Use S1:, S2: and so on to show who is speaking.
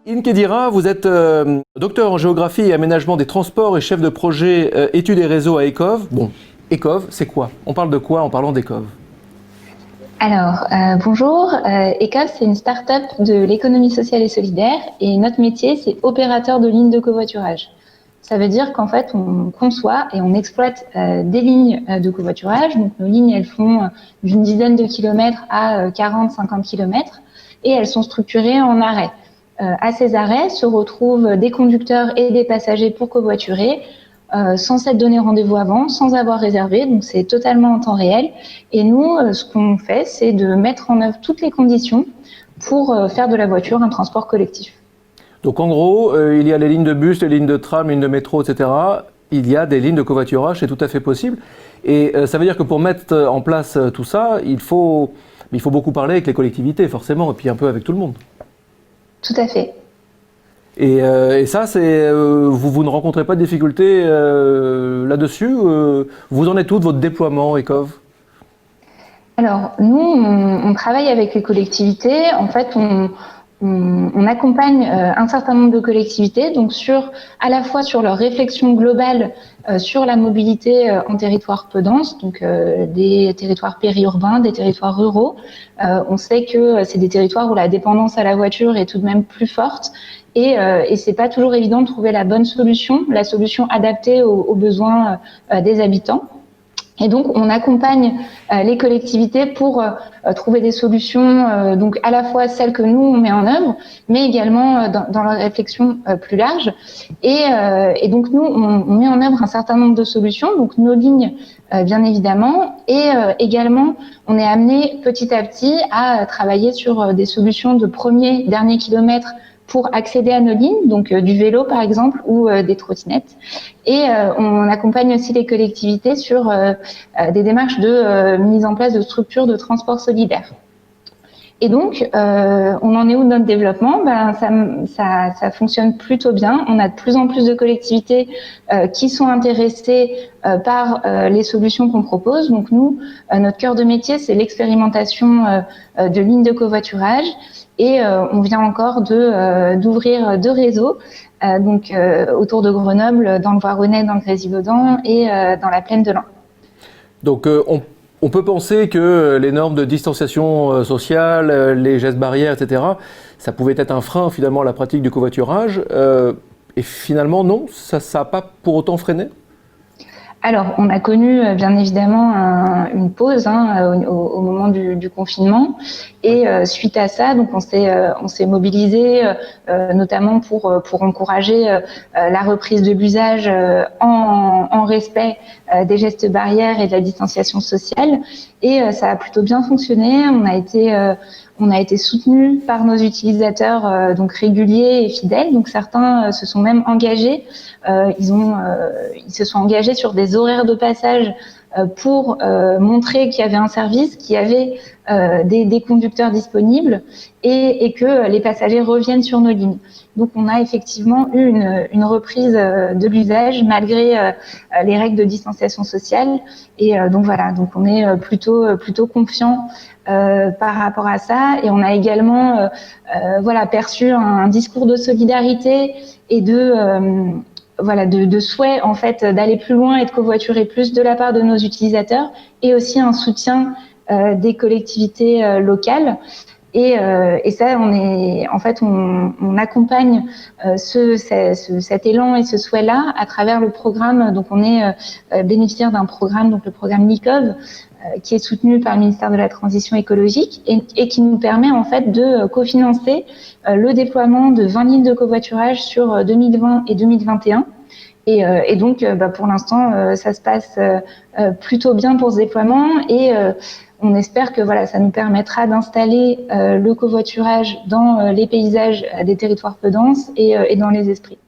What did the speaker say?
S1: Ine Kedira, vous êtes docteur en géographie et aménagement des transports et chef de projet études et réseaux à Ecov. Bon, Ecov, c'est quoi? On parle de quoi en parlant d'Ecov?
S2: Alors, bonjour. Ecov, c'est une start-up de l'économie sociale et solidaire et notre métier, c'est opérateur de lignes de covoiturage. Ça veut dire qu'en fait, on conçoit et on exploite des lignes de covoiturage. Donc, nos lignes, elles font d'une dizaine de kilomètres à 40-50 kilomètres et elles sont structurées en arrêts. À ces arrêts se retrouvent des conducteurs et des passagers pour covoiturer, sans s'être donné rendez-vous avant, sans avoir réservé, donc c'est totalement en temps réel. Et nous, ce qu'on fait, c'est de mettre en œuvre toutes les conditions pour faire de la voiture un transport collectif.
S1: Donc en gros, il y a les lignes de bus, les lignes de tram, les lignes de métro, etc. Il y a des lignes de covoiturage, c'est tout à fait possible. Et ça veut dire que pour mettre en place tout ça, il faut beaucoup parler avec les collectivités, forcément, et puis un peu avec tout le monde.
S2: Tout à fait.
S1: Et ça, c'est vous ne rencontrez pas de difficultés là-dessus? Vous en êtes où de votre déploiement, Ecov?
S2: Alors, nous, on travaille avec les collectivités. En fait, on accompagne un certain nombre de collectivités, donc à la fois sur leur réflexion globale sur la mobilité en territoire peu dense, donc des territoires périurbains, des territoires ruraux. On sait que c'est des territoires où la dépendance à la voiture est tout de même plus forte et c'est pas toujours évident de trouver la bonne solution, la solution adaptée aux besoins des habitants. Et donc, on accompagne les collectivités pour trouver des solutions, donc à la fois celles que nous on met en œuvre, mais également dans leur réflexion plus large. Et donc, nous, on met en œuvre un certain nombre de solutions, donc nos lignes, bien évidemment, et également, on est amené petit à petit à travailler sur des solutions de premier, dernier kilomètre pour accéder à nos lignes, donc du vélo par exemple ou des trottinettes. Et on accompagne aussi les collectivités sur des démarches de mise en place de structures de transport solidaire. Et donc, on en est où de notre développement? Ça fonctionne plutôt bien. On a de plus en plus de collectivités qui sont intéressées par les solutions qu'on propose. Donc nous, notre cœur de métier, c'est l'expérimentation de lignes de covoiturage. Et on vient encore d'ouvrir 2 réseaux, autour de Grenoble, dans le Voironnais, dans le Grésivaudan et dans la plaine de l'Ain.
S1: Donc on peut penser que les normes de distanciation sociale, les gestes barrières, etc., ça pouvait être un frein finalement à la pratique du covoiturage. Et finalement, non, ça n'a pas pour autant freiné?
S2: Alors, on a connu bien évidemment une pause au moment du confinement, et suite à ça, donc on s'est mobilisé notamment pour encourager la reprise de l'usage en respect des gestes barrières et de la distanciation sociale, et ça a plutôt bien fonctionné. On a été soutenus par nos utilisateurs donc réguliers et fidèles. Donc certains se sont même engagés. Ils se sont engagés sur des horaires de passage pour montrer qu'il y avait un service, qu'il y avait des conducteurs disponibles et que les passagers reviennent sur nos lignes. Donc on a effectivement eu une reprise de l'usage malgré les règles de distanciation sociale. Et donc voilà, donc on est plutôt confiant par rapport à ça. Et on a également perçu un discours de solidarité et de souhait en fait d'aller plus loin et de covoiturer plus de la part de nos utilisateurs, et aussi un soutien des collectivités locales. Et ça, on accompagne cet élan et ce souhait-là à travers le programme. Donc on est bénéficiaire d'un programme, donc le programme LICOV, qui est soutenu par le ministère de la Transition écologique et qui nous permet en fait de cofinancer le déploiement de 20 lignes de covoiturage sur 2020 et 2021. Et donc, pour l'instant, ça se passe plutôt bien pour ce déploiement, et on espère que ça nous permettra d'installer le covoiturage dans les paysages des territoires peu denses et dans les esprits.